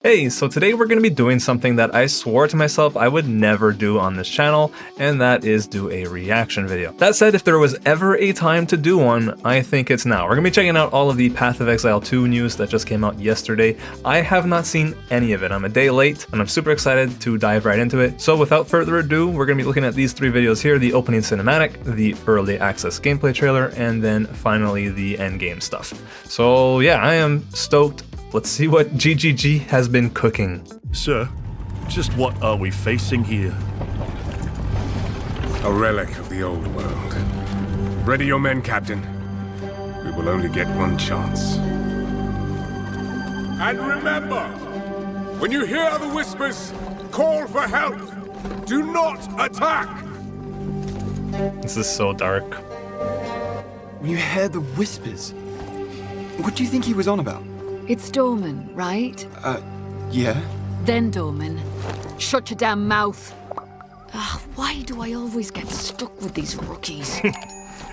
Hey, so today we're going to be doing something that I swore to myself I would never do on this channel, and that is do a reaction video. That said, if there was ever a time to do one, I think it's now. We're going to be checking out all of the Path of Exile 2 news that just came out yesterday. I have not seen any of it. I'm a day late, and I'm super excited to dive right into it. So without further ado, we're going to be looking at these three videos here: the opening cinematic, the early access gameplay trailer, and then finally the endgame stuff. So yeah, I am stoked. Let's see what GGG has been cooking. Sir, just what are we facing here? A relic of the old world. Ready your men, Captain. We will only get one chance. And remember, when you hear the whispers, call for help. Do not attack! This is so dark. When you hear the whispers, what do you think he was on about? It's Dorman, right? Yeah? Then Dorman. Shut your damn mouth. Ugh, why do I always get stuck with these rookies?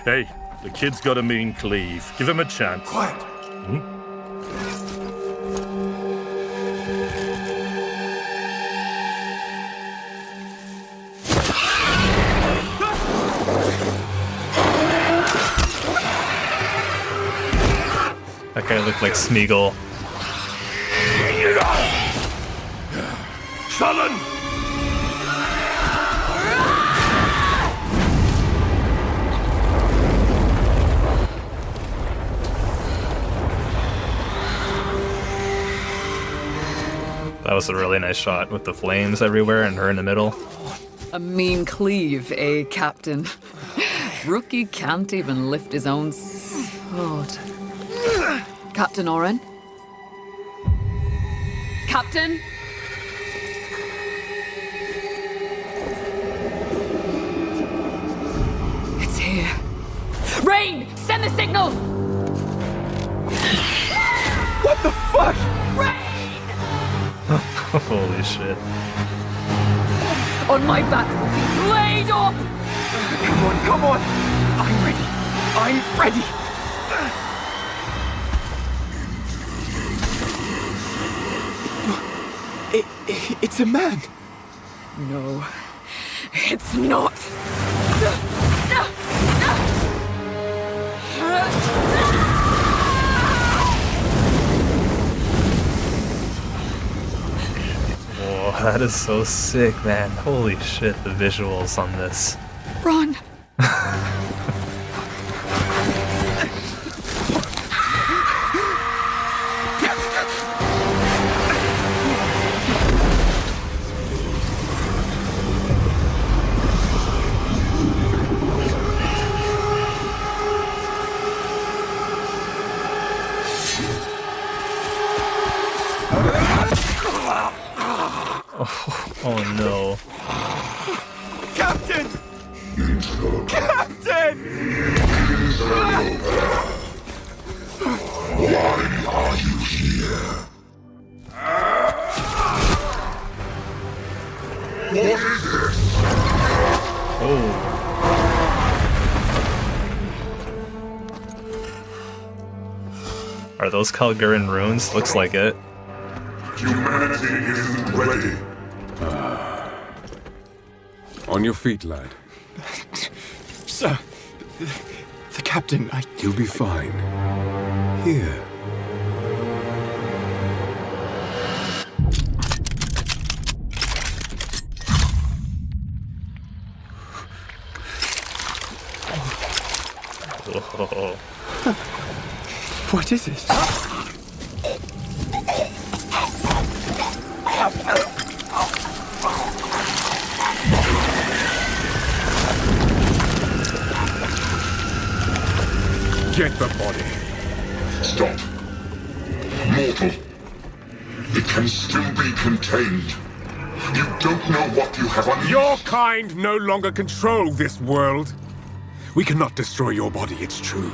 Hey, the kid's got a mean cleave. Give him a chance. Quiet. That guy looked like Smeagol. Sullen! That was a really nice shot with the flames everywhere and her in the middle. A mean cleave, eh, Captain? Rookie can't even lift his own sword. Captain Oren? Captain? It's here. Rain! Send the signal! What the fuck? Rain! Holy shit. On my back, blade up! Come on, come on! I'm ready. I'm ready. It's a man. No, it's not. Whoa, that is so sick, man. Holy shit, the visuals on this. Run! Oh no. Captain! Captain! Why are you here? What is this? Oh. Are those Kalgurin runes? Looks like it. Humanity isn't ready. On your feet, lad. Sir, the captain, You'll be fine. Here. Oh. What is this? Get the body. Stop. Mortal. It can still be contained. You don't know what you have on Your kind no longer control this world. We cannot destroy your body, it's true.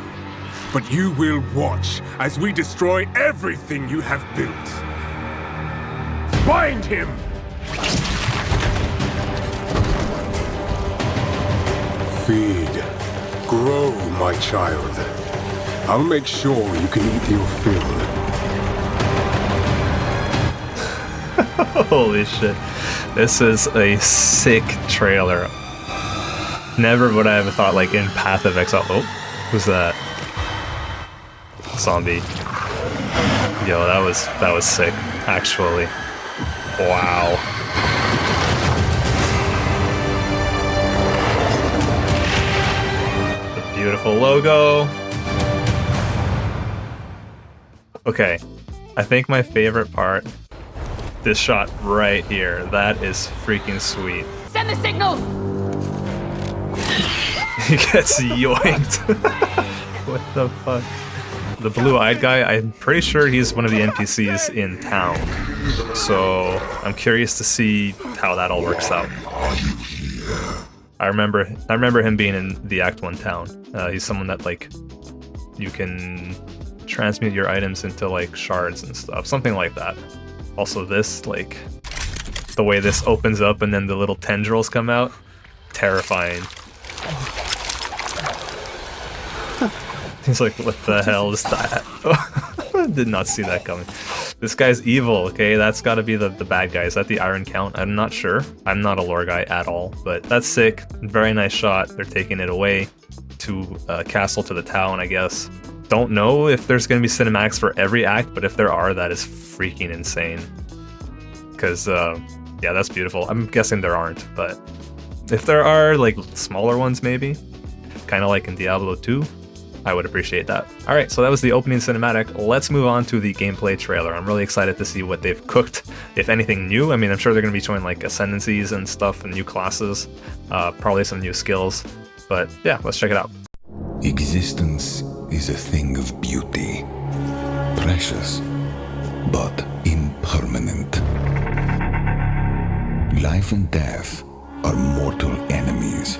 But you will watch as we destroy everything you have built. Bind him! Feed. Grow, my child. I'll make sure you can eat your fill. Holy shit. This is a sick trailer. Never would I have thought, like, in Path of Exile. Oh, who's that? Zombie. Yo, that was sick, actually. Wow. The beautiful logo. Okay, I think my favorite part, this shot right here, that is freaking sweet. Send the signal! He gets yoinked. What the fuck? The blue-eyed guy, I'm pretty sure he's one of the NPCs in town. So I'm curious to see how that all works out. I remember him being in the Act 1 town. He's someone that, like, you can transmute your items into, like, shards and stuff, something like that. Also this, like, the way this opens up and then the little tendrils come out, terrifying. He's like, what the hell is that? Did not see that coming. This guy's evil, okay? That's gotta be the bad guy. Is that the Iron Count? I'm not sure. I'm not a lore guy at all, but that's sick. Very nice shot. They're taking it away to castle, to the town, I guess. Don't know if there's gonna be cinematics for every act, but if there are, that is freaking insane. Because, yeah, that's beautiful. I'm guessing there aren't, but if there are, like, smaller ones maybe, kind of like in Diablo 2, I would appreciate that. Alright, so that was the opening cinematic. Let's move on to the gameplay trailer. I'm really excited to see what they've cooked, if anything new. I mean, I'm sure they're going to be showing like ascendancies and stuff and new classes, probably some new skills. But yeah, let's check it out. Existence is a thing of beauty, precious, but impermanent. Life and death are mortal enemies,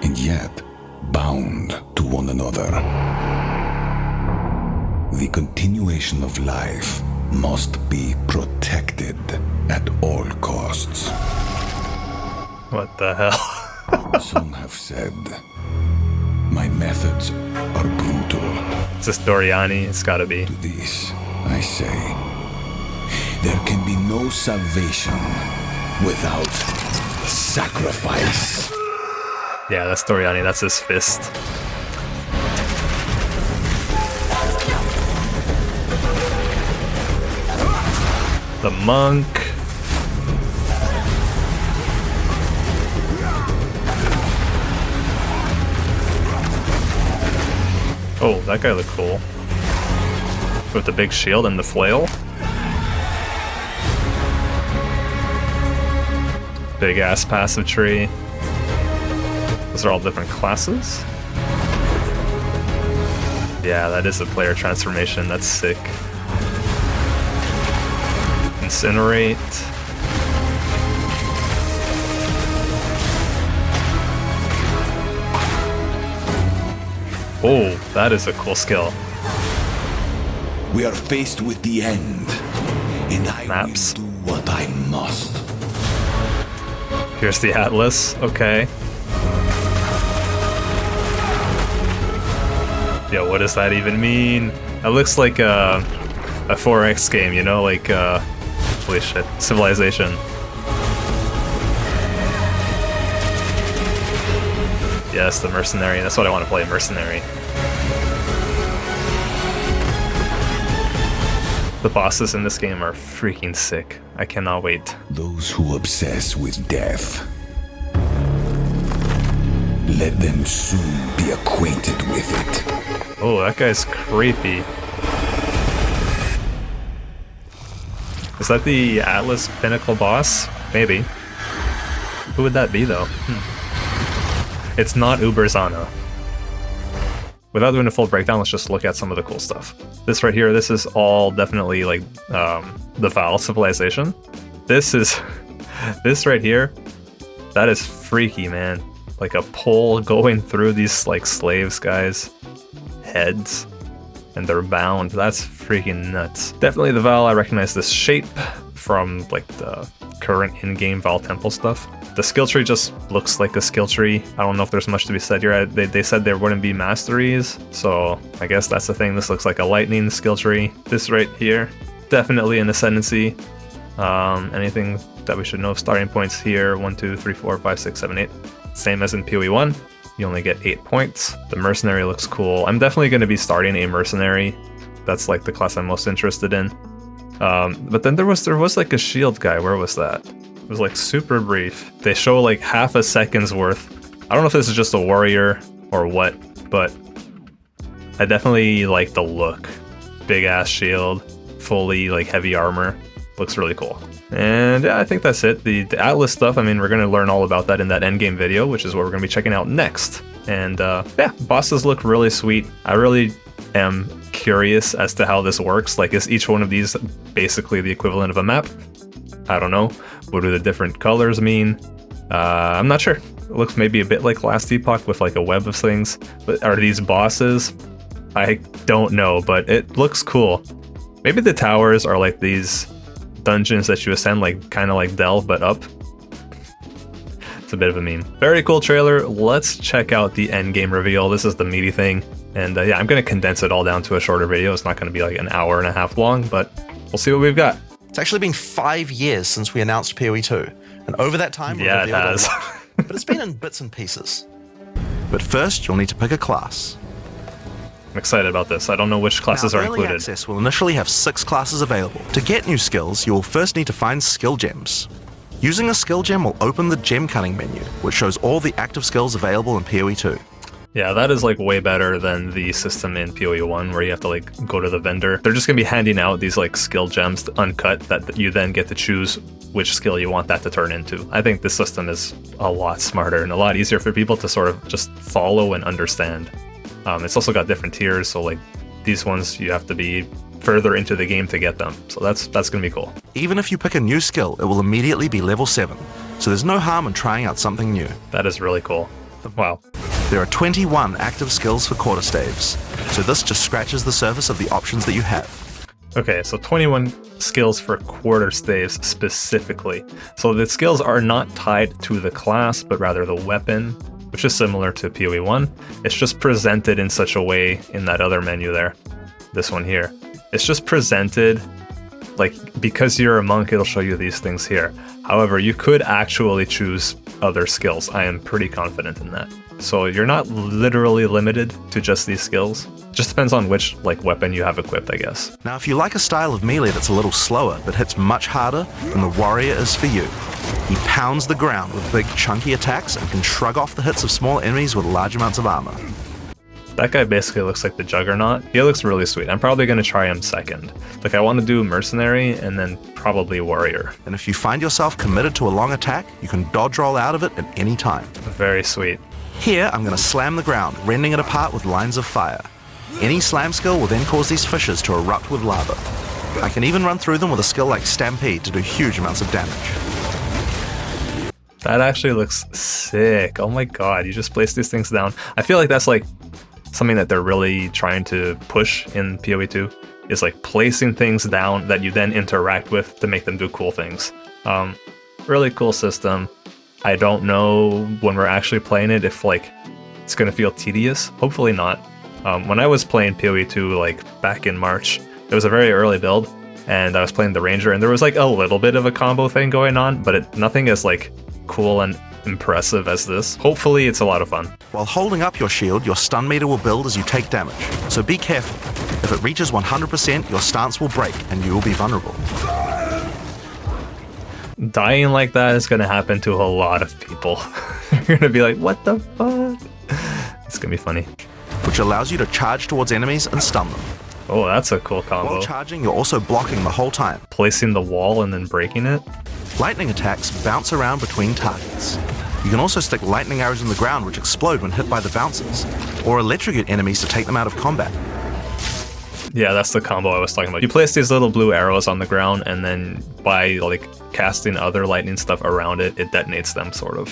and yet bound to one another. The continuation of life must be protected at all costs. What the hell? Some have said my methods are brutal. Is this Doriani? It's gotta be. To this, I say, there can be no salvation without sacrifice. Yeah, that's Doriani. That's his fist. The monk. Oh, that guy looked cool. With the big shield and the flail. Big ass passive tree. Those are all different classes. Yeah, that is a player transformation. That's sick. Incinerate. Oh, that is a cool skill. We are faced with the end, and I Maps. will do what I must. Here's the Atlas. Okay. Yo, what does that even mean? That looks like a 4X game, you know, like holy shit, Civilization. Yes, the Mercenary. That's what I want to play, Mercenary. The bosses in this game are freaking sick. I cannot wait. Those who obsess with death, let them soon be acquainted with it. Oh, that guy's creepy. Is that the Atlas Pinnacle boss? Maybe. Who would that be, though? It's not Uberzana. Without doing a full breakdown, let's just look at some of the cool stuff. This right here, this is all definitely like the Val civilization. This is, this right here, that is freaky, man. Like a pole going through these like slaves, guys. Heads, and they're bound. That's freaking nuts. Definitely the Val. I recognize this shape from like the current in-game Val Temple stuff. The skill tree just looks like a skill tree. I don't know if there's much to be said here. They said there wouldn't be masteries, so I guess that's the thing. This looks like a lightning skill tree. This right here, definitely an ascendancy. Anything that we should know? Starting points here, 1, 2, 3, 4, 5, 6, 7, 8. Same as in PoE 1. You only get 8 points. The mercenary looks cool. I'm definitely going to be starting a mercenary. That's like the class I'm most interested in. But then there was like a shield guy. Where was that? It was like super brief. They show like half a second's worth. I don't know if this is just a warrior or what, but I definitely like the look. Big ass shield, fully like heavy armor. Looks really cool. And yeah, I think that's it. The Atlas stuff, I mean, we're going to learn all about that in that endgame video, which is what we're going to be checking out next. And yeah, bosses look really sweet. I really am curious as to how this works. Like, is each one of these basically the equivalent of a map? I don't know. What do the different colors mean? I'm not sure. It looks maybe a bit like Last Epoch with like a web of things. But are these bosses? I don't know, but it looks cool. Maybe the towers are like these dungeons that you ascend, like kind of like Delve, but up. It's a bit of a meme. Very cool trailer. Let's check out the endgame reveal. This is the meaty thing. And yeah, I'm going to condense it all down to a shorter video. It's not going to be like an hour and a half long, but we'll see what we've got. It's actually been 5 years since we announced PoE 2, and over that time we've Yeah, it revealed has. a lot, but it's been in bits and pieces. But first, you'll need to pick a class. I'm excited about this. I don't know which classes are Early included. Access will initially have 6 classes available. To get new skills, you will first need to find skill gems. Using a skill gem will open the gem cutting menu, which shows all the active skills available in PoE 2. Yeah, that is like way better than the system in PoE 1 where you have to like go to the vendor. They're just gonna be handing out these like skill gems uncut that you then get to choose which skill you want that to turn into. I think this system is a lot smarter and a lot easier for people to sort of just follow and understand. It's also got different tiers, so like these ones you have to be further into the game to get them. So that's gonna be cool. Even if you pick a new skill, it will immediately be level 7, so there's no harm in trying out something new. That is really cool. Wow. There are 21 active skills for quarterstaves, so this just scratches the surface of the options that you have. Okay, so 21 skills for quarterstaves specifically. So the skills are not tied to the class, but rather the weapon, which is similar to PoE 1. It's just presented in such a way in that other menu there. This one here. It's just presented, like, because you're a monk, it'll show you these things here. However, you could actually choose other skills. I am pretty confident in that. So you're not literally limited to just these skills. Just depends on which like weapon you have equipped, I guess. Now, if you like a style of melee that's a little slower but hits much harder, then the warrior is for you. He pounds the ground with big chunky attacks and can shrug off the hits of small enemies with large amounts of armor. That guy basically looks like the Juggernaut. He looks really sweet. I'm probably going to try him second. Like, I want to do Mercenary and then probably Warrior. And if you find yourself committed to a long attack, you can dodge roll out of it at any time. Very sweet. Here, I'm going to slam the ground, rending it apart with lines of fire. Any slam skill will then cause these fissures to erupt with lava. I can even run through them with a skill like Stampede to do huge amounts of damage. That actually looks sick. Oh my god, you just place these things down. I feel like that's like something that they're really trying to push in PoE 2, is like placing things down that you then interact with to make them do cool things. Really cool system. I don't know when we're actually playing it if like it's gonna feel tedious. Hopefully not. When I was playing PoE 2 like back in March, it was a very early build and I was playing the Ranger and there was like a little bit of a combo thing going on, but nothing as like cool and impressive as this. Hopefully it's a lot of fun. While holding up your shield, your stun meter will build as you take damage, so be careful. If it reaches 100%, your stance will break and you will be vulnerable. Dying like that is going to happen to a lot of people. You're going to be like, what the fuck? It's going to be funny. Which allows you to charge towards enemies and stun them. Oh, that's a cool combo. While charging, you're also blocking the whole time. Placing the wall and then breaking it. Lightning attacks bounce around between targets. You can also stick lightning arrows in the ground which explode when hit by the bouncers, or electrocute enemies to take them out of combat. Yeah, that's the combo I was talking about. You place these little blue arrows on the ground, and then by like casting other lightning stuff around it, it detonates them, sort of.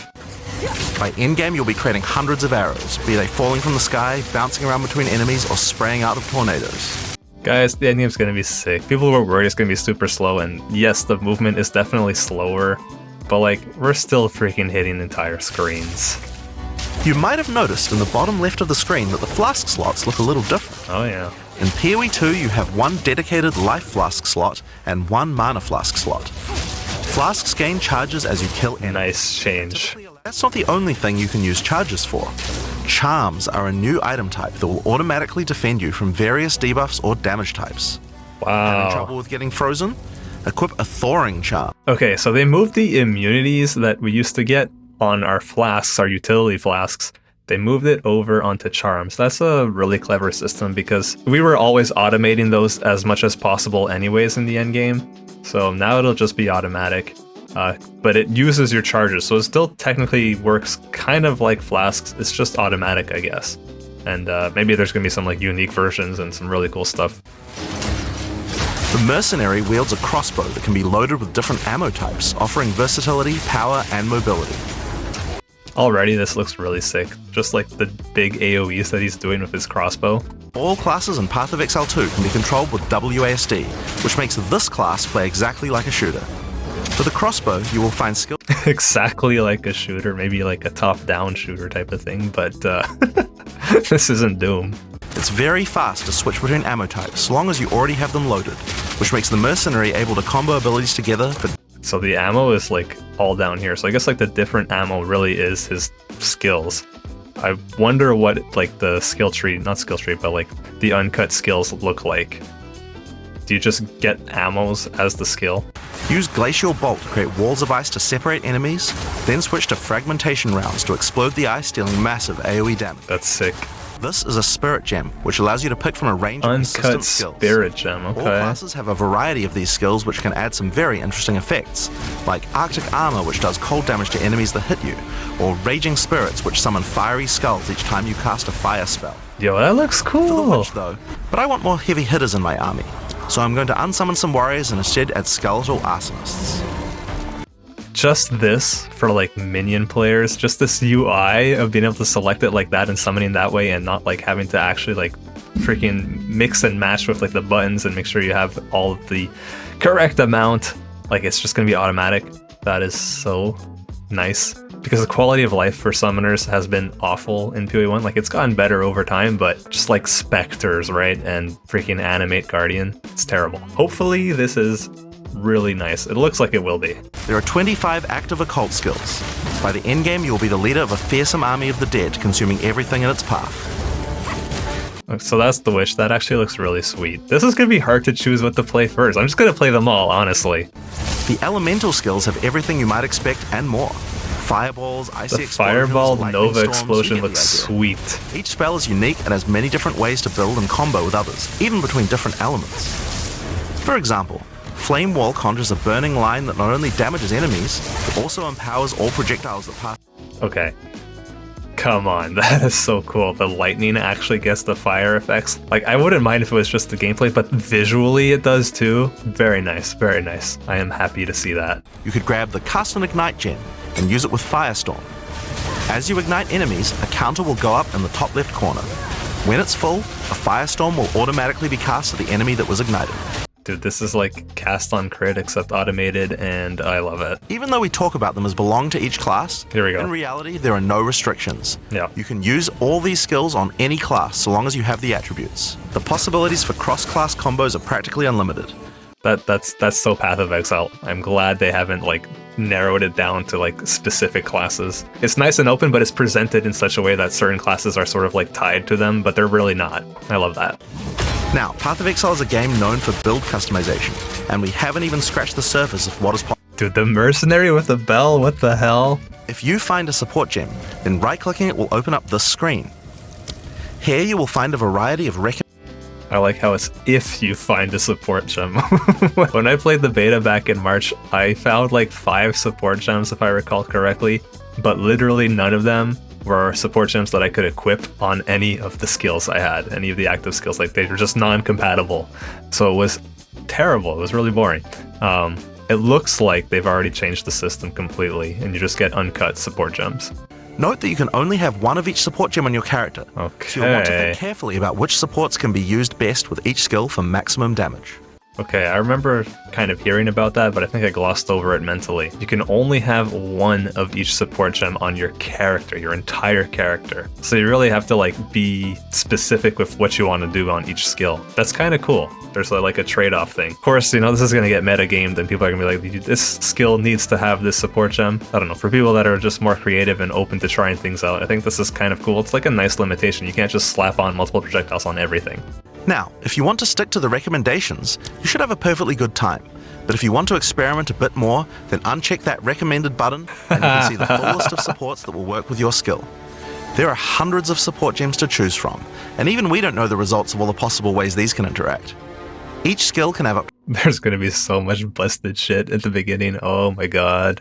By endgame, you'll be creating hundreds of arrows, be they falling from the sky, bouncing around between enemies, or spraying out of tornadoes. Guys, the endgame's gonna be sick. People were worried it's gonna be super slow, and yes, the movement is definitely slower, but like, we're still freaking hitting entire screens. You might have noticed in the bottom left of the screen that the flask slots look a little different. Oh yeah. In PoE 2, you have one dedicated life flask slot and one mana flask slot. Flasks gain charges as you kill enemies. Nice change. That's not the only thing you can use charges for. Charms are a new item type that will automatically defend you from various debuffs or damage types. Having Wow. trouble with getting frozen? Equip a thawing charm. Okay, so they moved the immunities that we used to get on our flasks, our utility flasks. They moved it over onto charms. That's a really clever system because we were always automating those as much as possible anyways in the endgame. So now it'll just be automatic. But it uses your charges, so it still technically works kind of like flasks. It's just automatic, I guess. And maybe there's gonna be some like unique versions and some really cool stuff. The mercenary wields a crossbow that can be loaded with different ammo types, offering versatility, power, and mobility. Already this looks really sick. Just like the big AoEs that he's doing with his crossbow. All classes in Path of Exile 2 can be controlled with WASD, which makes this class play exactly like a shooter. For the crossbow, you will find skill Exactly like a shooter, maybe like a top-down shooter type of thing, but this isn't Doom. It's very fast to switch between ammo types, so long as you already have them loaded, which makes the mercenary able to combo abilities together for... So the ammo is like all down here, so I guess like the different ammo really is his skills. I wonder what like the skill tree, not skill tree, but like the uncut skills look like. Do you just get ammos as the skill? Use Glacial Bolt to create walls of ice to separate enemies, then switch to Fragmentation rounds to explode the ice, dealing massive AoE damage. That's sick. This is a Spirit Gem, which allows you to pick from a range of Uncut consistent skills. Spirit Gem, okay. All classes have a variety of these skills which can add some very interesting effects, like Arctic Armor, which does cold damage to enemies that hit you, or Raging Spirits, which summon fiery skulls each time you cast a fire spell. Yo, that looks For the cool. Witch, though, but I want more heavy hitters in my army, so I'm going to unsummon some warriors and instead add skeletal arsonists. Just this for like minion players, just this UI of being able to select it like that and summoning that way and not like having to actually like freaking mix and match with like the buttons and make sure you have all of the correct amount. Like it's just gonna be automatic. That is so nice. Because the quality of life for summoners has been awful in PoE 1. Like it's gotten better over time, but just like specters, right? And freaking animate Guardian, it's terrible. Hopefully this is really nice. It looks like it will be. There are 25 active occult skills. By the endgame, you will be the leader of a fearsome army of the dead, consuming everything in its path. So that's the Witch. That actually looks really sweet. This is going to be hard to choose what to play first. I'm just going to play them all, honestly. The elemental skills have everything you might expect and more. Fireballs, icy The explosions, Fireball lightning Nova storms, explosion you get looks the idea. sweet. Each spell is unique and has many different ways to build and combo with others, even between different elements. For example, Flame Wall conjures a burning line that not only damages enemies, but also empowers all projectiles that pass. Okay. Come on, that is so cool. The lightning actually gets the fire effects. Like, I wouldn't mind if it was just the gameplay, but visually it does too. Very nice, very nice. I am happy to see that. You could grab the Cast and Ignite gem and use it with Firestorm. As you ignite enemies, a counter will go up in the top left corner. When it's full, a Firestorm will automatically be cast at the enemy that was ignited. Dude, this is like cast on crit except automated, and I love it. Even though we talk about them as belong to each class, Here we go. in reality there are no restrictions. Yeah. You can use all these skills on any class so long as you have the attributes. The possibilities for cross-class combos are practically unlimited. That's so Path of Exile. I'm glad they haven't like narrowed it down to like specific classes. It's nice and open, but it's presented in such a way that certain classes are sort of like tied to them, but they're really not. I love that. Now, Path of Exile is a game known for build customization, and we haven't even scratched the surface of what is possible. Dude, the mercenary with the bell, what the hell? If you find a support gem, then right-clicking it will open up this screen. Here you will find a variety of I like how it's if you find a support gem. When I played the beta back in March, I found like 5 support gems if I recall correctly, but literally none of them were support gems that I could equip on any of the skills I had, any of the active skills. Like they were just non-compatible. So it was terrible. It was really boring. It looks like they've already changed the system completely and you just get uncut support gems. Note that you can only have one of each support gem on your character, so you'll want to Okay. think carefully about which supports can be used best with each skill for maximum damage. Okay, I remember kind of hearing about that, but I think I glossed over it mentally. You can only have one of each support gem on your character, your entire character. So you really have to like be specific with what you want to do on each skill. That's kind of cool. There's like a trade-off thing. Of course, you know, this is going to get meta-gamed and people are going to be like, this skill needs to have this support gem. I don't know, for people that are just more creative and open to trying things out, I think this is kind of cool. It's like a nice limitation. You can't just slap on multiple projectiles on everything. Now, if you want to stick to the recommendations, you should have a perfectly good time. But if you want to experiment a bit more, then uncheck that recommended button and you can see the full list of supports that will work with your skill. There are hundreds of support gems to choose from, and even we don't know the results of all the possible ways these can interact. Each skill can have up. There's going to be so much busted shit at the beginning. Oh my god.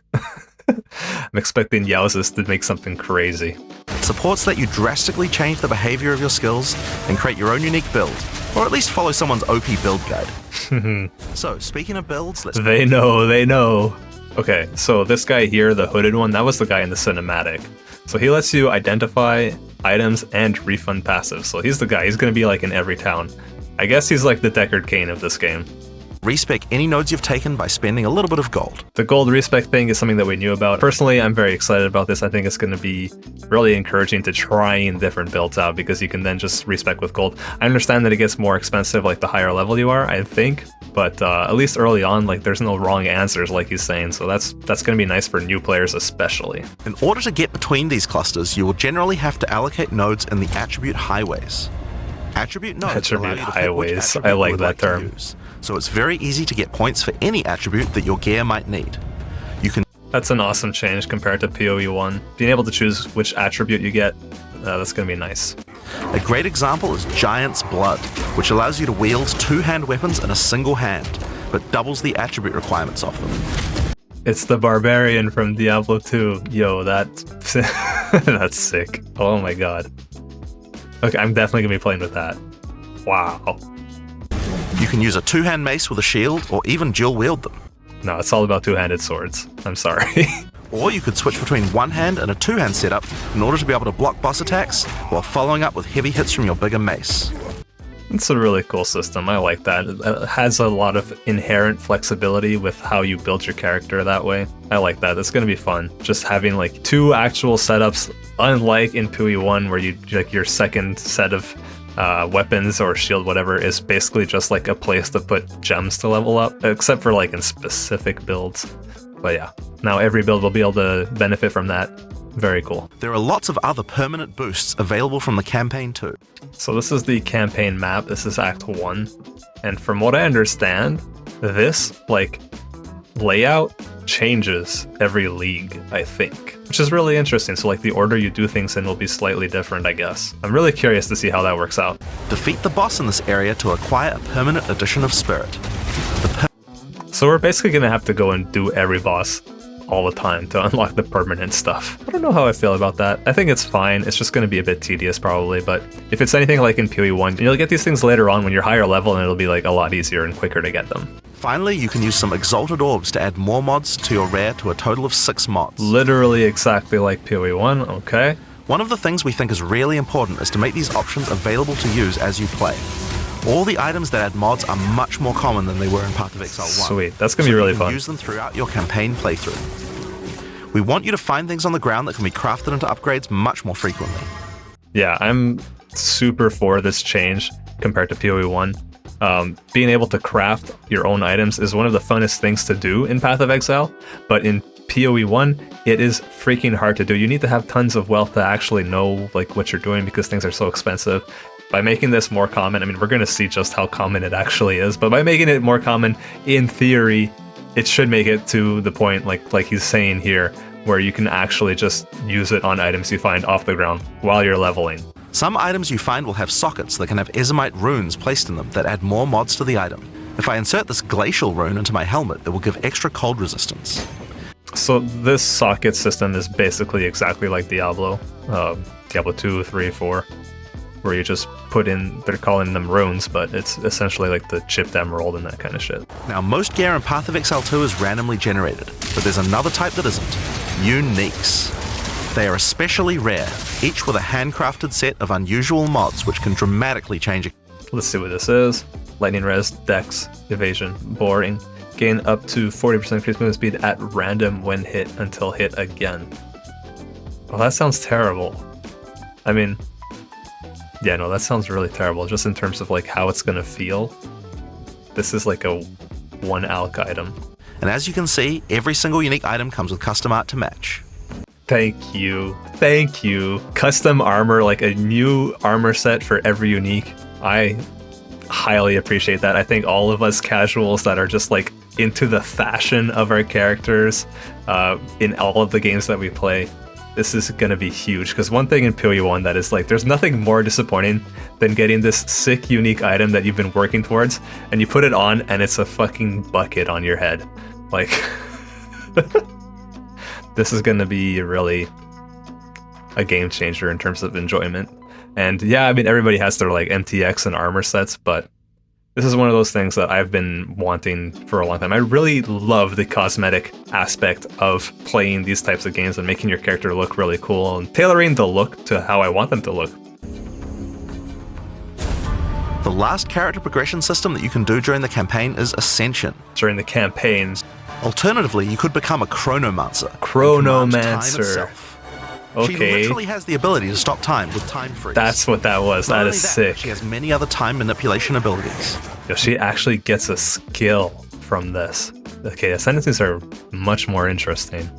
I'm expecting Yowzas to make something crazy. Supports let you drastically change the behavior of your skills and create your own unique build, or at least follow someone's OP build guide. So, speaking of builds, let's... They know. Okay, so this guy here, the hooded one, that was the guy in the cinematic. So he lets you identify items and refund passives. So he's the guy, he's going to be like in every town. I guess he's like the Deckard Cain of this game. Respec any nodes you've taken by spending a little bit of gold. The gold respec thing is something that we knew about. Personally, I'm very excited about this. I think it's going to be really encouraging to trying different builds out because you can then just respec with gold. I understand that it gets more expensive like the higher level you are, I think, but at least early on, like there's no wrong answers like he's saying, so that's going to be nice for new players especially. In order to get between these clusters, you will generally have to allocate nodes in the attribute highways. Attribute nodes allow you to pick which attribute I like you would that term. to use. So it's very easy to get points for any attribute that your gear might need. You can. That's an awesome change compared to PoE 1. Being able to choose which attribute you get, that's going to be nice. A great example is Giant's Blood, which allows you to wield two-hand weapons in a single hand, but doubles the attribute requirements of them. It's the Barbarian from Diablo 2. Yo, that's sick. Oh my god. Okay, I'm definitely going to be playing with that. Wow. You can use a two-hand mace with a shield, or even dual wield them. No, it's all about two-handed swords. I'm sorry. Or you could switch between one hand and a two-hand setup in order to be able to block boss attacks while following up with heavy hits from your bigger mace. It's a really cool system. I like that. It has a lot of inherent flexibility with how you build your character that way. I like that. It's going to be fun. Just having like two actual setups, unlike in PoE 1 where you like your second set of weapons or shield, whatever, is basically just like a place to put gems to level up, except for like in specific builds. But yeah, now every build will be able to benefit from that. Very cool. There are lots of other permanent boosts available from the campaign too. So this is the campaign map. This is Act 1. And from what I understand, this like layout changes every league, I think, which is really interesting. So like the order you do things in will be slightly different, I guess. I'm really curious to see how that works out. Defeat the boss in this area to acquire a permanent addition of spirit. So we're basically going to have to go and do every boss all the time to unlock the permanent stuff. I don't know how I feel about that. I think it's fine. It's just going to be a bit tedious probably, but if it's anything like in PoE 1, you'll get these things later on when you're higher level and it'll be like a lot easier and quicker to get them. Finally, you can use some Exalted Orbs to add more mods to your rare to a total of 6 mods. Literally exactly like PoE 1, okay. One of the things we think is really important is to make these options available to use as you play. All the items that add mods are much more common than they were in Path of Exile 1. Sweet, that's going to be really you can fun. Use them throughout your campaign playthrough. We want you to find things on the ground that can be crafted into upgrades much more frequently. Yeah, I'm super for this change compared to PoE 1. Being able to craft your own items is one of the funnest things to do in Path of Exile, but in PoE 1, it is freaking hard to do. You need to have tons of wealth to actually know like what you're doing because things are so expensive. By making this more common, I mean, we're going to see just how common it actually is, but by making it more common, in theory, it should make it to the point, like he's saying here, where you can actually just use it on items you find off the ground while you're leveling. Some items you find will have sockets that can have Ezomite runes placed in them that add more mods to the item. If I insert this glacial rune into my helmet, it will give extra cold resistance. So this socket system is basically exactly like Diablo. Diablo 2, 3, 4. Where you just put in, they're calling them runes, but it's essentially like the chipped emerald and that kind of shit. Now, most gear in Path of Exile 2 is randomly generated, but there's another type that isn't. Uniques. They are especially rare, each with a handcrafted set of unusual mods which can dramatically change it. Let's see what this is. lightning res, dex, evasion, boring. Gain up to 40% increased movement speed at random when hit until hit again. Well, that sounds terrible. I mean, yeah, no, that sounds really terrible, just in terms of like how it's gonna feel. This is like a 1 alch item. And as you can see, every single unique item comes with custom art to match. Thank you. Thank you. Custom armor, like a new armor set for every unique. I highly appreciate that. I think all of us casuals that are just like into the fashion of our characters in all of the games that we play, this is going to be huge. Because one thing in PoE1 that is like, there's nothing more disappointing than getting this sick unique item that you've been working towards, and you put it on and it's a fucking bucket on your head. Like, this is going to be really a game changer in terms of enjoyment. And yeah, I mean, everybody has their like MTX and armor sets, but this is one of those things that I've been wanting for a long time. I really love the cosmetic aspect of playing these types of games and making your character look really cool and tailoring the look to how I want them to look. The last character progression system that you can do during the campaign is Ascension. During the campaigns. Alternatively, you could become a Chronomancer. Chronomancer. She literally has the ability to stop time with time freeze. That's what that was. That is sick. She has many other time manipulation abilities. Yo, she actually gets a skill from this. Okay, ascendancies are much more interesting.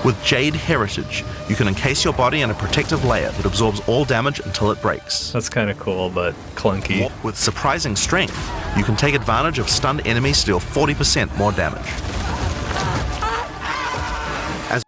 With Jade Heritage, you can encase your body in a protective layer that absorbs all damage until it breaks. That's kind of cool, but clunky. With Surprising Strength, you can take advantage of stunned enemies to deal 40% more damage.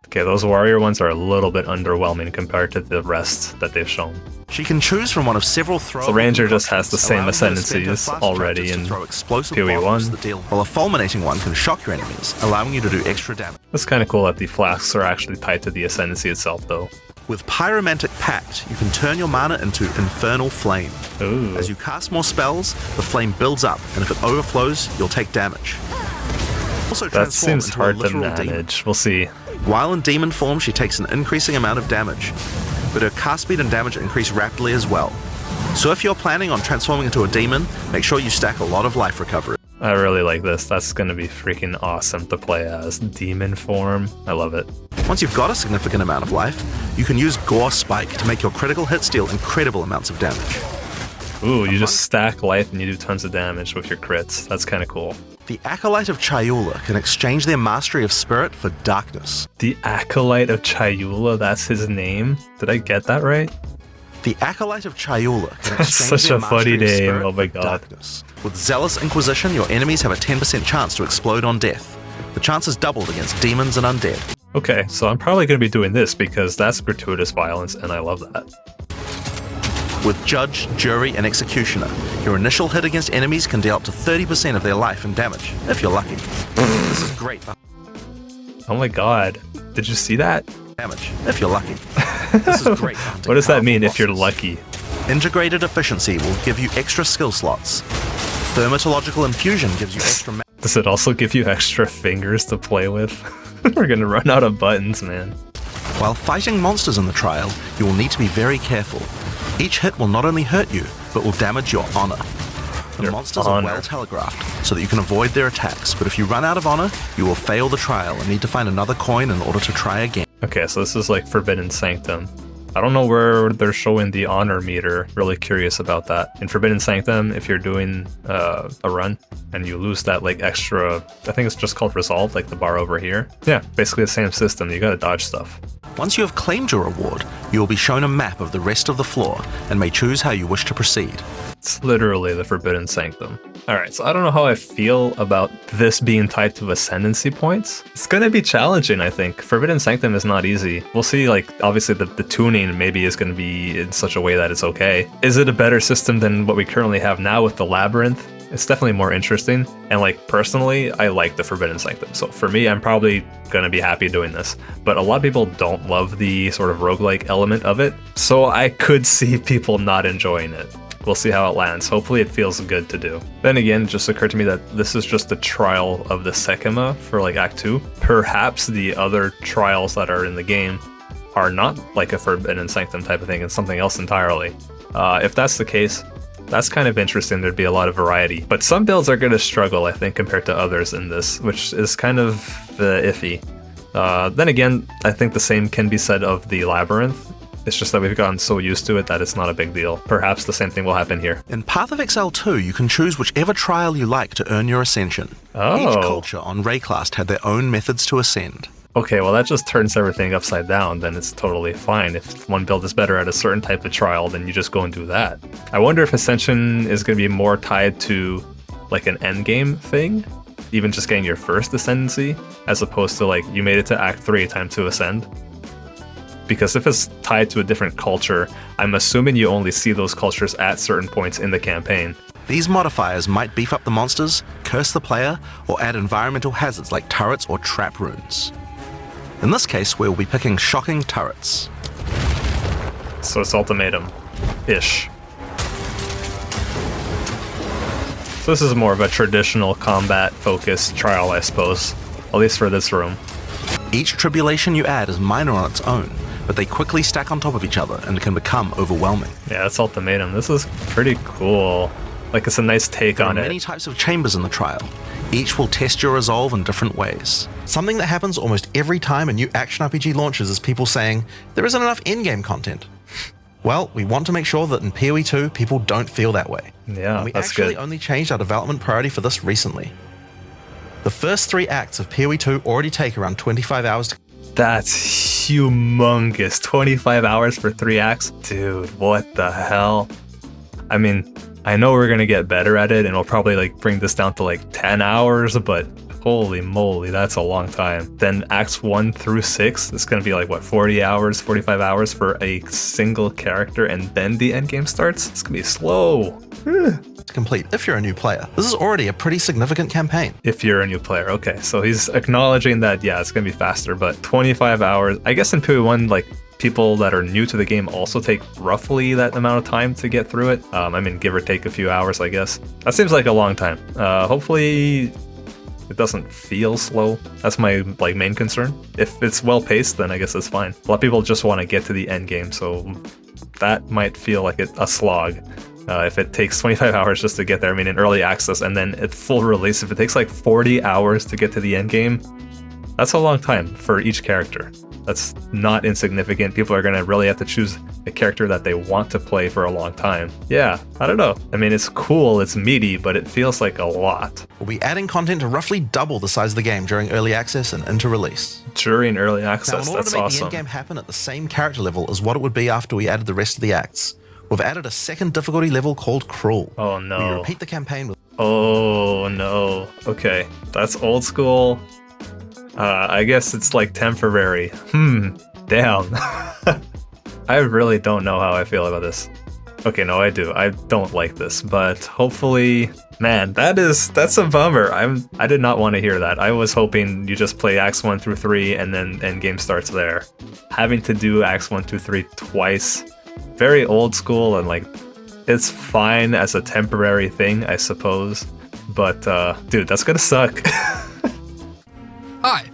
Okay, those warrior ones are a little bit underwhelming compared to the rest that they've shown. She can choose from one of several throw. So Ranger just has the same ascendancies already in PoE1. While a fulminating one can shock your enemies, allowing you to do extra damage. It's kind of cool that the flasks are actually tied to the ascendancy itself, though. With Pyromantic Pact, you can turn your mana into Infernal Flame. Ooh. As you cast more spells, the flame builds up, and if it overflows, you'll take damage. Also that seems into hard a to literal manage. Demon. We'll see. While in demon form, she takes an increasing amount of damage, but her cast speed and damage increase rapidly as well. So if you're planning on transforming into a demon, make sure you stack a lot of life recovery. I really like this. That's going to be freaking awesome to play as. Demon form. I love it. Once you've got a significant amount of life, you can use Gore Spike to make your critical hits deal incredible amounts of damage. Ooh, you just stack life and you do tons of damage with your crits. That's kind of cool. The Acolyte of Chayula can exchange their mastery of spirit for darkness. The Acolyte of Chayula, that's his name? Did I get that right? The Acolyte of Chayula can exchange Such their a funny mastery of name, spirit oh my for god. darkness. With Zealous Inquisition, your enemies have a 10% chance to explode on death. The chance is doubled against demons and undead. Okay, so I'm probably going to be doing this because that's gratuitous violence and I love that. With Judge, Jury, and Executioner, your initial hit against enemies can deal up to 30% of their life and damage, if you're lucky. This is great for Oh my god, did you see that? damage, if you're lucky. This is great for hunting What does that powerful mean if you're bosses. lucky? Integrated Efficiency will give you extra skill slots. Thermatological Infusion gives you extra Does it also give you extra fingers to play with? We're going to run out of buttons, man. While fighting monsters in the trial, you will need to be very careful. Each hit will not only hurt you, but will damage your honor. The Your monsters honor. are well telegraphed, so that you can avoid their attacks, but if you run out of honor, you will fail the trial and need to find another coin in order to try again. Okay, so this is like Forbidden Sanctum. I don't know where they're showing the honor meter. Really curious about that. In Forbidden Sanctum, if you're doing a run and you lose that like extra, I think it's just called Resolve, like the bar over here. Yeah, basically the same system. You gotta dodge stuff. Once you have claimed your reward, you will be shown a map of the rest of the floor and may choose how you wish to proceed. It's literally the Forbidden Sanctum. Alright, so I don't know how I feel about this being tied to ascendancy points. It's gonna be challenging, I think. Forbidden Sanctum is not easy. We'll see, like, obviously the tuning maybe is gonna be in such a way that it's okay. Is it a better system than what we currently have now with the Labyrinth? It's definitely more interesting, and like personally, I like the Forbidden Sanctum. So for me, I'm probably gonna be happy doing this. But a lot of people don't love the sort of roguelike element of it, so I could see people not enjoying it. We'll see how it lands. Hopefully it feels good to do. Then again, it just occurred to me that this is just the trial of the Sekima for like Act 2. Perhaps the other trials that are in the game are not like a Forbidden Sanctum type of thing, it's something else entirely. If that's the case, That's kind of interesting. There'd be a lot of variety. But some builds are going to struggle, I think, compared to others in this, which is kind of iffy. Then again, I think the same can be said of the Labyrinth. It's just that we've gotten so used to it that it's not a big deal. Perhaps the same thing will happen here. In Path of Exile 2, you can choose whichever trial you like to earn your Ascension. Oh. Each culture on Rayclast had their own methods to ascend. Okay, well that just turns everything upside down, then it's totally fine. If one build is better at a certain type of trial, then you just go and do that. I wonder if Ascension is going to be more tied to like an endgame thing, even just getting your first ascendancy, as opposed to like you made it to Act 3, time to ascend. Because if it's tied to a different culture, I'm assuming you only see those cultures at certain points in the campaign. These modifiers might beef up the monsters, curse the player, or add environmental hazards like turrets or trap runes. In this case, we'll be picking shocking turrets. So it's ultimatum-ish. So this is more of a traditional combat-focused trial, I suppose. At least for this room. Each tribulation you add is minor on its own, but they quickly stack on top of each other and can become overwhelming. Yeah, that's ultimatum. This is pretty cool. Like, it's a nice take on it. There are many types of chambers in the trial. Each will test your resolve in different ways. Something that happens almost every time a new action RPG launches is people saying, there isn't enough in-game content. Well, we want to make sure that in PoE 2, people don't feel that way. Yeah, and we that's actually good. only changed our development priority for this recently. The first 3 acts of PoE 2 already take around 25 hours to... That's humongous. 25 hours for 3 acts? Dude, what the hell? I mean, I know we're gonna get better at it and we'll probably like bring this down to like 10 hours, but holy moly, that's a long time. Then acts 1 through 6, it's gonna be like what, 40 hours, 45 hours for a single character, and then the endgame starts? It's gonna be slow. complete if you're a new player. This is already a pretty significant campaign. If you're a new player, okay. So he's acknowledging that, yeah, it's gonna be faster, but 25 hours, I guess in PoE 1, like, people that are new to the game also take roughly that amount of time to get through it. I mean, give or take a few hours, I guess. That seems like a long time. Hopefully it doesn't feel slow. That's my main concern. If it's well paced, then I guess it's fine. A lot of people just want to get to the end game, so that might feel like a slog. If it takes 25 hours just to get there, I mean, in early access, and then at full release, if it takes like 40 hours to get to the end game, that's a long time for each character. That's not insignificant. People are going to really have to choose a character that they want to play for a long time. Yeah, I don't know. I mean, it's cool, it's meaty, but it feels like a lot. We'll be adding content to roughly double the size of the game during early access and into release. During early Now, access, in order that's to make awesome. the endgame happen at the same character level as what it would be after we added the rest of the acts, we've added a second difficulty level called Cruel. Oh no. We repeat the campaign with... Oh no. Okay, that's old school. I guess it's like temporary. Damn. I really don't know how I feel about this. Okay, no, I do. I don't like this, but hopefully, man, that's a bummer. I did not want to hear that. I was hoping you just play Acts 1 through 3 and then endgame starts there. Having to do Acts 1 through 3 twice, very old school, and like, it's fine as a temporary thing, I suppose. But dude, that's gonna suck. Hi,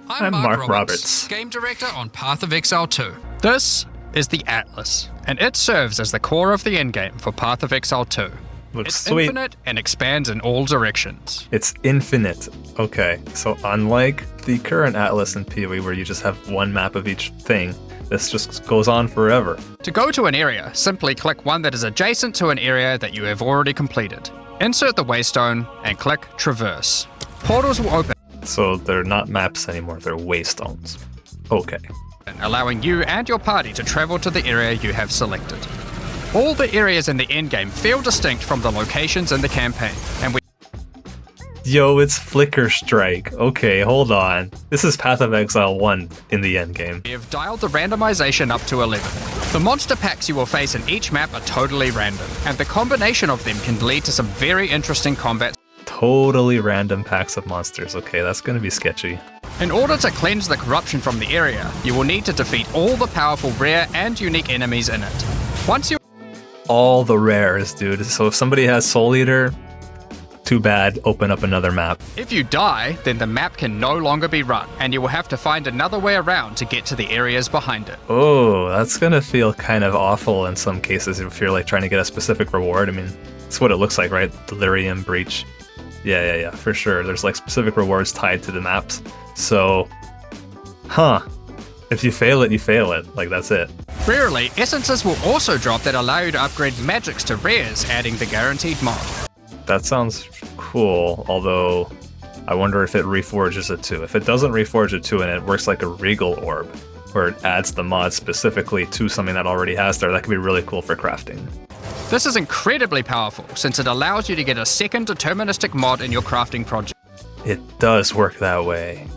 I'm Mark Roberts, Roberts. Game Director on Path of Exile 2. This is the Atlas, and it serves as the core of the endgame for Path of Exile 2. Looks It's sweet. infinite and expands in all directions. It's infinite. Okay, so unlike the current Atlas in PoE where you just have one map of each thing, this just goes on forever. To go to an area, simply click one that is adjacent to an area that you have already completed. Insert the waystone and click Traverse. Portals will open, So they're not maps anymore, they're waystones. Okay. allowing you and your party to travel to the area you have selected. All the areas in the endgame feel distinct from the locations in the campaign, and we Yo, it's Flicker Strike. Okay, hold on. This is Path of Exile 1 in the endgame. have dialed the randomization up to 11. The monster packs you will face in each map are totally random, and the combination of them can lead to some very interesting combat. Totally random packs of monsters. Okay, that's gonna be sketchy. In order to cleanse the corruption from the area, you will need to defeat all the powerful rare and unique enemies in it. Once you All the rares, dude. So if somebody has Soul Eater, too bad, open up another map. If you die, then the map can no longer be run, and you will have to find another way around to get to the areas behind it. Oh, that's gonna feel kind of awful in some cases if you're like trying to get a specific reward. I mean, that's what it looks like, right? Delirium, Breach. Yeah, for sure. There's like specific rewards tied to the maps. So, if you fail it, you fail it. Like, that's it. Rarely, essences will also drop that allow you to upgrade magics to rares, adding the guaranteed mod. That sounds cool, although I wonder if it reforges it too. If it doesn't reforge it too and it works like a Regal Orb, where it adds the mod specifically to something that already has there, that could be really cool for crafting. This is incredibly powerful, since it allows you to get a second deterministic mod in your crafting project. It does work that way.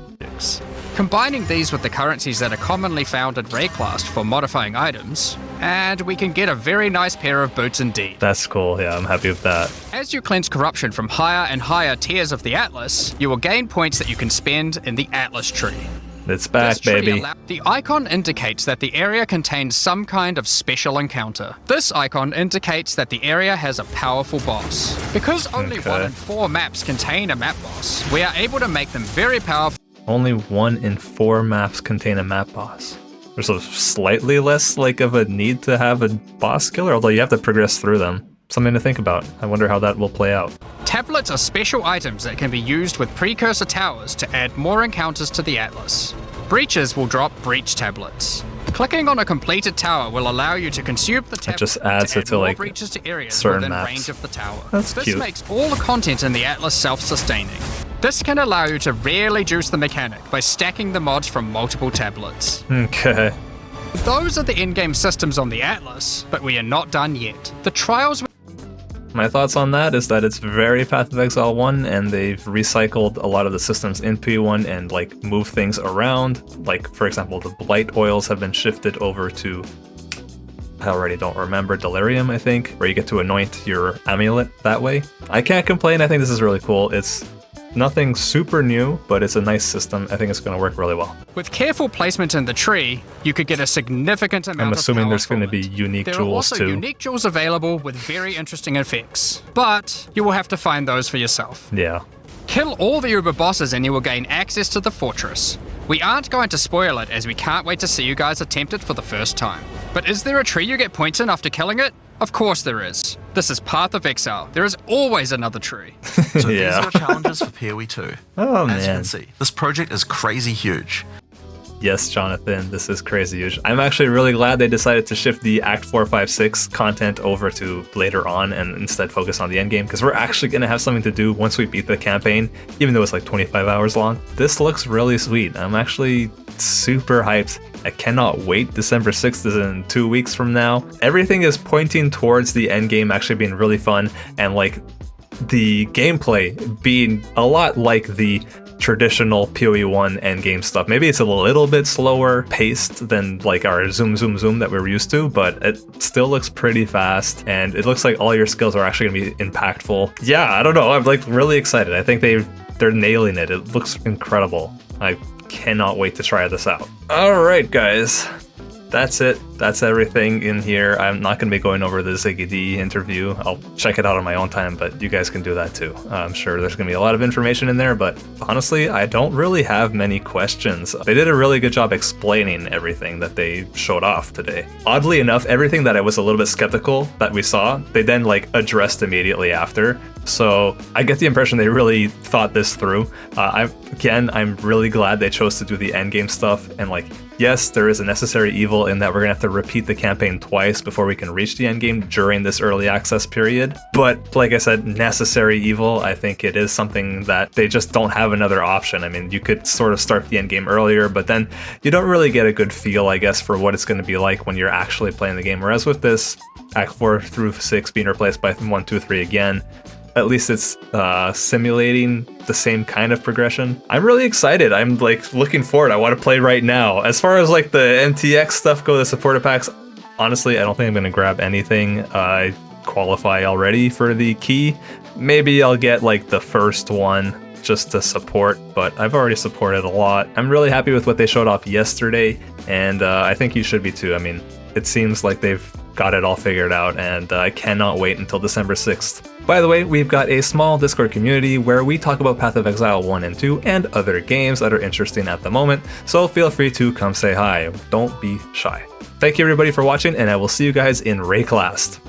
Combining these with the currencies that are commonly found in Rayclast for modifying items, and we can get a very nice pair of boots indeed. That's cool, yeah, I'm happy with that. As you cleanse corruption from higher and higher tiers of the Atlas, you will gain points that you can spend in the Atlas tree. It's back, baby. The icon indicates that the area contains some kind of special encounter. This icon indicates that the area has a powerful boss. Because only 1 in 4 maps contain a map boss, we are able to make them very powerful. Only 1 in 4 maps contain a map boss. There's a slightly less like of a need to have a boss killer, although you have to progress through them. Something to think about. I wonder how that will play out. Tablets are special items that can be used with precursor towers to add more encounters to the Atlas. Breaches will drop breach tablets. Clicking on a completed tower will allow you to consume the tablet just adds to it add to more like breaches to areas certain within maps. range of the tower. That's this cute. makes all the content in the Atlas self-sustaining. This can allow you to rarely juice the mechanic by stacking the mods from multiple tablets. Okay. Those are the in-game systems on the Atlas, but we are not done yet. The trials. My thoughts on that is that it's very Path of Exile 1, and they've recycled a lot of the systems in P1 and like moved things around. Like, for example, the blight oils have been shifted over to, I already don't remember, Delirium, I think, where you get to anoint your amulet that way. I can't complain. I think this is really cool. It's nothing super new, but it's a nice system. I think it's going to work really well. With careful placement in the tree, you could get a significant amount of I'm assuming power there's going to from be it. unique There jewels are also too. unique jewels available with very interesting effects, but you will have to find those for yourself. Yeah. Kill all the Uber bosses and you will gain access to the fortress. We aren't going to spoil it as we can't wait to see you guys attempt it for the first time. But is there a tree you get points in after killing it? Of course there is. This is Path of Exile. There is always another tree. So Yeah. these are challenges for PoE 2. Oh, As you man. can see, this project is crazy huge. Yes, Jonathan, this is crazy huge. I'm actually really glad they decided to shift the Act 4, 5, 6 content over to later on and instead focus on the endgame, because we're actually going to have something to do once we beat the campaign, even though it's like 25 hours long. This looks really sweet. I'm actually super hyped. I cannot wait. December 6th is in 2 weeks from now. Everything is pointing towards the endgame actually being really fun, and like the gameplay being a lot like the traditional PoE 1 endgame stuff. Maybe it's a little bit slower paced than like our zoom that we're used to, but it still looks pretty fast, and it looks like all your skills are actually going to be impactful. Yeah, I don't know. I'm like really excited. I think they're nailing it. It looks incredible. I cannot wait to try this out. All right, guys. That's it. That's everything in here. I'm not going to be going over the Ziggy D interview. I'll check it out on my own time, but you guys can do that too. I'm sure there's going to be a lot of information in there, but honestly, I don't really have many questions. They did a really good job explaining everything that they showed off today. Oddly enough, everything that I was a little bit skeptical that we saw, they then like addressed immediately after. So I get the impression they really thought this through. I'm really glad they chose to do the endgame stuff, and like, yes, there is a necessary evil in that we're gonna have to repeat the campaign twice before we can reach the endgame during this early access period. But like I said, necessary evil, I think it is something that they just don't have another option. I mean, you could sort of start the endgame earlier, but then you don't really get a good feel, I guess, for what it's gonna be like when you're actually playing the game. Whereas with this, Act 4 through 6 being replaced by 1, 2, 3 again, at least it's simulating the same kind of progression. I'm really excited. I'm like looking forward. I want to play right now. As far as like the MTX stuff go, the supporter packs, honestly, I don't think I'm going to grab anything. I qualify already for the key. Maybe I'll get like the first one just to support, but I've already supported a lot. I'm really happy with what they showed off yesterday, and I think you should be too. I mean, it seems like they've got it all figured out, and I cannot wait until December 6th. By the way, we've got a small Discord community where we talk about Path of Exile 1 and 2 and other games that are interesting at the moment, so feel free to come say hi. Don't be shy. Thank you everybody for watching, and I will see you guys in Rayclast.